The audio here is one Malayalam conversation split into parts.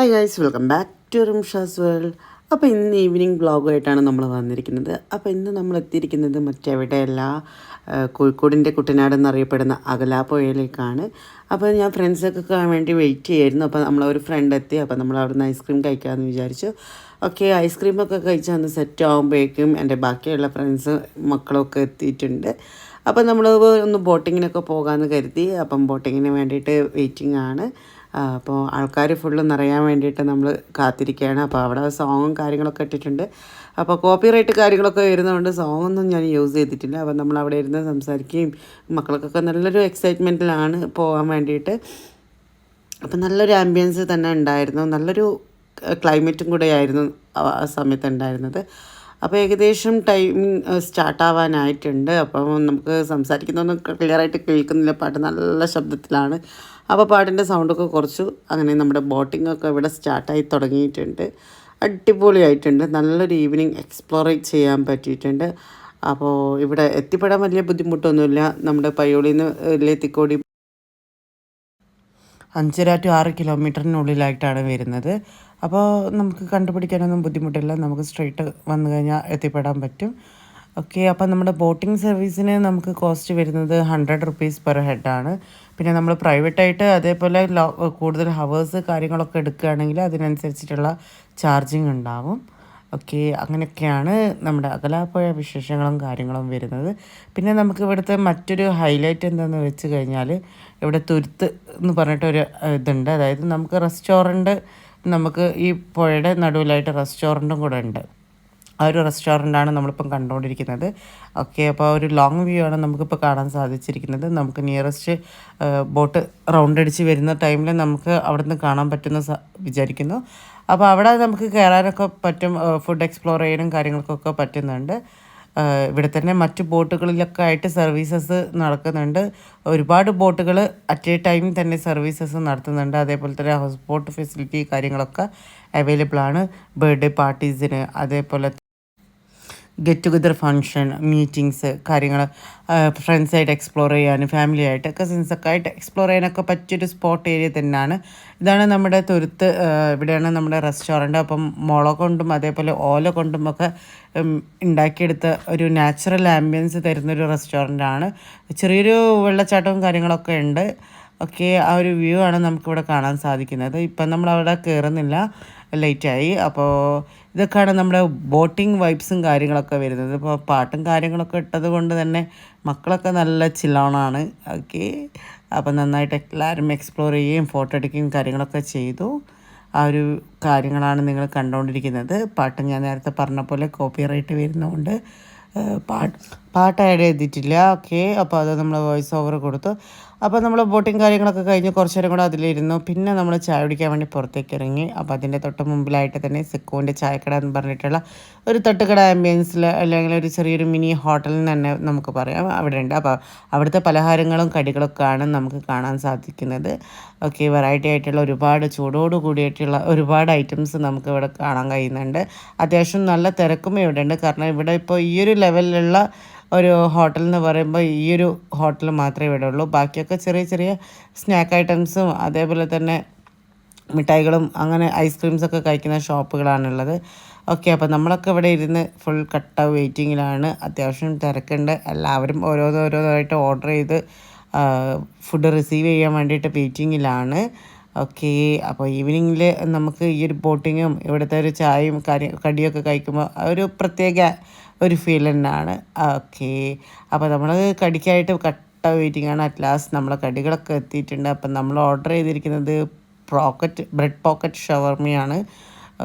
Hi guys, welcome back to Rimsha's world. അപ്പോൾ ഇന്ന് ഈവനിങ് വ്ളോഗായിട്ടാണ് നമ്മൾ വന്നിരിക്കുന്നത്. അപ്പോൾ ഇന്ന് നമ്മൾ എത്തിയിരിക്കുന്നത് മറ്റെവിടെയല്ല, കോഴിക്കോടിൻ്റെ കുട്ടനാട് എന്നറിയപ്പെടുന്ന അകലാപ്പുഴയിലേക്കാണ്. അപ്പോൾ ഞാൻ ഫ്രണ്ട്സൊക്കെ വേണ്ടി വെയിറ്റ് ചെയ്യായിരുന്നു. അപ്പോൾ നമ്മളൊരു ഫ്രണ്ട് എത്തി. അപ്പോൾ നമ്മൾ അവിടെ നിന്ന് ഐസ്ക്രീം കഴിക്കാമെന്ന് വിചാരിച്ചു. ഓക്കെ, ഐസ്ക്രീമൊക്കെ കഴിച്ച് അന്ന് സെറ്റ് ആകുമ്പോഴേക്കും എൻ്റെ ബാക്കിയുള്ള ഫ്രണ്ട്സ് മക്കളൊക്കെ എത്തിയിട്ടുണ്ട്. അപ്പോൾ നമ്മൾ ഒന്ന് ബോട്ടിങ്ങിനൊക്കെ പോകാമെന്ന് കരുതി. അപ്പം ബോട്ടിങ്ങിന് വേണ്ടിയിട്ട് വെയിറ്റിംഗ് ആണ്. അപ്പോൾ ആൾക്കാർ ഫുള്ള് നിറയാൻ വേണ്ടിയിട്ട് നമ്മൾ കാത്തിരിക്കുകയാണ്. അപ്പോൾ അവിടെ സോങ്ങും കാര്യങ്ങളൊക്കെ ഇട്ടിട്ടുണ്ട്. അപ്പോൾ കോപ്പിറൈറ്റ് കാര്യങ്ങളൊക്കെ വരുന്നതുകൊണ്ട് സോങ്ങൊന്നും ഞാൻ യൂസ് ചെയ്തിട്ടില്ല. അപ്പോൾ നമ്മൾ അവിടെ ഇരുന്ന് സംസാരിക്കുകയും മക്കൾക്കൊക്കെ നല്ലൊരു എക്സൈറ്റ്മെൻറ്റിലാണ് പോകാൻ വേണ്ടിയിട്ട്. അപ്പോൾ നല്ലൊരു ആംബിയൻസ് തന്നെ ഉണ്ടായിരുന്നു. നല്ലൊരു ക്ലൈമറ്റും കൂടെ ആയിരുന്നു ആ സമയത്ത് ഉണ്ടായിരുന്നത്. അപ്പോൾ ഏകദേശം ടൈമിങ് സ്റ്റാർട്ടാവാനായിട്ടുണ്ട്. അപ്പം നമുക്ക് സംസാരിക്കുന്നതൊന്നും ക്ലിയറായിട്ട് കേൾക്കുന്നില്ല. പാട്ട് നല്ല ശബ്ദത്തിലാണ്. അപ്പോൾ പാട്ടിൻ്റെ സൗണ്ടൊക്കെ കുറച്ചു. അങ്ങനെ നമ്മുടെ ബോട്ടിങ്ങൊക്കെ ഇവിടെ സ്റ്റാർട്ടായി തുടങ്ങിയിട്ടുണ്ട്. അടിപൊളിയായിട്ടുണ്ട്. നല്ലൊരു ഈവനിങ് എക്സ്പ്ലോർ ചെയ്യാൻ പറ്റിയിട്ടുണ്ട്. അപ്പോൾ ഇവിടെ എത്തിപ്പെടാൻ വലിയ ബുദ്ധിമുട്ടൊന്നുമില്ല. നമ്മുടെ പയ്യോളിയിൽ നിന്ന് തിക്കോടി 5.5 to 6 കിലോമീറ്ററിനുള്ളിലായിട്ടാണ് വരുന്നത്. അപ്പോൾ നമുക്ക് കണ്ടുപിടിക്കാനൊന്നും ബുദ്ധിമുട്ടില്ല. നമുക്ക് സ്ട്രെയിറ്റ് വന്നു കഴിഞ്ഞാൽ എത്തിപ്പെടാൻ പറ്റും. ഓക്കെ, അപ്പോൾ നമ്മുടെ ബോട്ടിംഗ് സർവീസിന് നമുക്ക് കോസ്റ്റ് വരുന്നത് 100 rupees പെർ ഹെഡാണ്. പിന്നെ നമ്മൾ പ്രൈവറ്റായിട്ട് അതേപോലെ കൂടുതൽ ഹവേഴ്സ് കാര്യങ്ങളൊക്കെ എടുക്കുകയാണെങ്കിൽ അതിനനുസരിച്ചിട്ടുള്ള ചാർജിങ് ഉണ്ടാവും. ഓക്കെ, അങ്ങനെയൊക്കെയാണ് നമ്മുടെ അകലാപ്പുഴ വിശേഷങ്ങളും കാര്യങ്ങളും വരുന്നത്. പിന്നെ നമുക്ക് ഇവിടുത്തെ മറ്റൊരു ഹൈലൈറ്റ് എന്താണെന്ന് വെച്ച് കഴിഞ്ഞാൽ ഇവിടെ തുരുത്ത് എന്ന് പറഞ്ഞിട്ടൊരു ഇതുണ്ട്. അതായത് നമുക്ക് റെസ്റ്റോറൻറ്റ്, നമുക്ക് ഈ പുഴയുടെ നടുവിലായിട്ട് റെസ്റ്റോറൻറ്റും കൂടെ ഉണ്ട്. ആ ഒരു റെസ്റ്റോറൻ്റാണ് നമ്മളിപ്പം കണ്ടുകൊണ്ടിരിക്കുന്നത്. ഓക്കെ, അപ്പോൾ ഒരു ലോങ് വ്യൂ ആണ് നമുക്കിപ്പോൾ കാണാൻ സാധിച്ചിരിക്കുന്നത്. നമുക്ക് നിയറസ്റ്റ് ബോട്ട് റൗണ്ട് അടിച്ച് വരുന്ന ടൈമിൽ നമുക്ക് അവിടെ നിന്ന് കാണാൻ പറ്റുമെന്ന് വിചാരിക്കുന്നു. അപ്പോൾ അവിടെ നമുക്ക് കയറാനൊക്കെ പറ്റും. ഫുഡ് എക്സ്പ്ലോർ ചെയ്യാനും കാര്യങ്ങൾക്കൊക്കെ പറ്റുന്നുണ്ട്. ഇവിടെ തന്നെ മറ്റു ബോട്ടുകളിലൊക്കെ ആയിട്ട് സർവീസസ് നടക്കുന്നുണ്ട്. ഒരുപാട് ബോട്ടുകൾ അറ്റ് എ ടൈം തന്നെ സർവീസസ് നടത്തുന്നുണ്ട്. അതേപോലെ തന്നെ ഹൗസ് ബോട്ട് ഫെസിലിറ്റി കാര്യങ്ങളൊക്കെ അവൈലബിൾ ആണ്. ബർത്ത്ഡേ പാർട്ടീസിന്, അതേപോലെ ഗെറ്റ് ടുഗദർ ഫങ്ഷൻ, മീറ്റിങ്സ്, കാര്യങ്ങൾ, ഫ്രണ്ട്സായിട്ട് എക്സ്പ്ലോർ ചെയ്യാനും ഫാമിലി ആയിട്ട് കസിൻസൊക്കെ ആയിട്ട് എക്സ്പ്ലോർ ചെയ്യാനൊക്കെ പറ്റിയൊരു സ്പോട്ട് ഏരിയ തന്നെയാണ്. ഇതാണ് നമ്മുടെ തുരുത്ത്. ഇവിടെയാണ് നമ്മുടെ റെസ്റ്റോറൻറ്റ്. അപ്പം മുള കൊണ്ടും അതേപോലെ ഓല കൊണ്ടുമൊക്കെ ഉണ്ടാക്കിയെടുത്ത ഒരു നാച്ചുറൽ ആംബിയൻസ് തരുന്നൊരു റെസ്റ്റോറൻറ്റാണ്. ചെറിയൊരു വെള്ളച്ചാട്ടവും കാര്യങ്ങളൊക്കെ ഉണ്ട്. ഓക്കെ, ആ ഒരു വ്യൂ ആണ് നമുക്കിവിടെ കാണാൻ സാധിക്കുന്നത്. ഇപ്പം നമ്മളവിടെ കയറുന്നില്ല, ലേറ്റായി. അപ്പോൾ ഇതൊക്കെയാണ് നമ്മുടെ ബോട്ടിംഗ് വൈബ്സും കാര്യങ്ങളൊക്കെ വരുന്നത്. ഇപ്പോൾ പാട്ടും കാര്യങ്ങളൊക്കെ ഇട്ടത് കൊണ്ട് തന്നെ മക്കളൊക്കെ നല്ല ചില്ലോണാണ്. ഓക്കെ, അപ്പോൾ നന്നായിട്ട് എല്ലാവരും എക്സ്പ്ലോർ ചെയ്യുകയും ഫോട്ടോ എടുക്കുകയും കാര്യങ്ങളൊക്കെ ചെയ്തു. ആ ഒരു കാര്യങ്ങളാണ് നിങ്ങൾ കണ്ടുകൊണ്ടിരിക്കുന്നത്. പാട്ട് ഞാൻ നേരത്തെ പറഞ്ഞ പോലെ കോപ്പിറൈറ്റ് വരുന്നതുകൊണ്ട് പാട്ട് ആഡ് ചെയ്തിട്ടില്ല. ഓക്കെ, അപ്പോൾ അത് നമ്മൾ വോയിസ് ഓവർ കൊടുത്തു. അപ്പോൾ നമ്മൾ ബോട്ടിങ് കാര്യങ്ങളൊക്കെ കഴിഞ്ഞ് കുറച്ച് നേരം കൂടെ അതിലിരുന്നു. പിന്നെ നമ്മൾ ചായ കുടിക്കാൻ വേണ്ടി പുറത്തേക്ക് ഇറങ്ങി. അപ്പോൾ അതിൻ്റെ തൊട്ട് മുമ്പിലായിട്ട് തന്നെ സിക്കോൻ്റെ ചായക്കട എന്ന് പറഞ്ഞിട്ടുള്ള ഒരു തട്ടുകട ആംബിയൻസിൽ, അല്ലെങ്കിൽ ഒരു ചെറിയൊരു മിനി ഹോട്ടലിൽ തന്നെ നമുക്ക് പറയാം, അവിടെ ഉണ്ട്. അപ്പോൾ അവിടുത്തെ പലഹാരങ്ങളും കടികളൊക്കെയാണ് നമുക്ക് കാണാൻ സാധിക്കുന്നത്. ഓക്കെ, വെറൈറ്റി ആയിട്ടുള്ള ഒരുപാട് ചൂടോട് കൂടിയിട്ടുള്ള ഒരുപാട് ഐറ്റംസ് നമുക്ക് ഇവിടെ കാണാൻ കഴിയുന്നുണ്ട്. അത്യാവശ്യം നല്ല തിരക്കും ഇവിടെ ഉണ്ട്. കാരണം ഇവിടെ ഇപ്പോൾ ഈ ഒരു ലെവലിലുള്ള ഒരു ഹോട്ടൽ എന്ന് പറയുമ്പോൾ ഈ ഒരു ഹോട്ടൽ മാത്രമേ ഇവിടെ ഉള്ളൂ. ബാക്കിയൊക്കെ ചെറിയ ചെറിയ സ്നാക്ക് ഐറ്റംസും അതേപോലെ തന്നെ മിഠായികളും അങ്ങനെ ഐസ്ക്രീംസൊക്കെ കഴിക്കുന്ന ഷോപ്പുകളാണുള്ളത്. ഓക്കെ, അപ്പോൾ നമ്മളൊക്കെ ഇവിടെ ഇരുന്ന് ഫുൾ കട്ട വെയിറ്റിങ്ങിലാണ്. അത്യാവശ്യം തിരക്കുണ്ട്. എല്ലാവരും ഓരോന്നായിട്ട് ഓർഡർ ചെയ്ത് ഫുഡ് റിസീവ് ചെയ്യാൻ വേണ്ടിയിട്ട് വെയിറ്റിങ്ങിലാണ്. ഓക്കെ, അപ്പോൾ ഈവനിങ്ങിൽ നമുക്ക് ഈ ഒരു ബോട്ടിങ്ങും ഇവിടുത്തെ ഒരു ചായയും കടിയൊക്കെ കഴിക്കുമ്പോൾ ഒരു പ്രത്യേക ഒരു ഫീൽ തന്നെയാണ്. ഓക്കെ, അപ്പോൾ നമ്മൾ കടിക്കായിട്ട് കട്ട വെയിറ്റിംഗ് ആണ്. അറ്റ് ലാസ്റ്റ് നമ്മളെ കടികളൊക്കെ എത്തിയിട്ടുണ്ട്. അപ്പം നമ്മൾ ഓർഡർ ചെയ്തിരിക്കുന്നത് ബ്രെഡ് പോക്കറ്റ് ഷവർമയാണ്.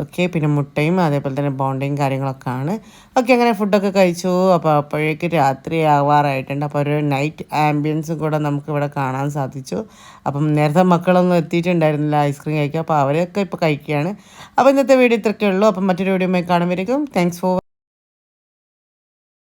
ഓക്കെ, പിന്നെ മുട്ടയും അതേപോലെ തന്നെ ബോണ്ടയും കാര്യങ്ങളൊക്കെ ആണ്. ഓക്കെ, അങ്ങനെ ഫുഡൊക്കെ കഴിച്ചു. അപ്പോൾ അപ്പോഴേക്ക് രാത്രി ആവാറായിട്ടുണ്ട്. അപ്പോൾ ഒരു നൈറ്റ് ആംബിയൻസും കൂടെ നമുക്കിവിടെ കാണാൻ സാധിച്ചു. അപ്പം നേരത്തെ മക്കളൊന്നും എത്തിയിട്ടുണ്ടായിരുന്നില്ല ഐസ്ക്രീം കഴിക്കുക. അപ്പോൾ അവരൊക്കെ ഇപ്പോൾ കഴിക്കുകയാണ്. അപ്പോൾ ഇന്നത്തെ വീഡിയോ ഇത്രയൊക്കെ ഉള്ളൂ. അപ്പം മറ്റൊരു വീഡിയോയുമായി കാണുമ്പോഴേക്കും താങ്ക്സ് ഫോർ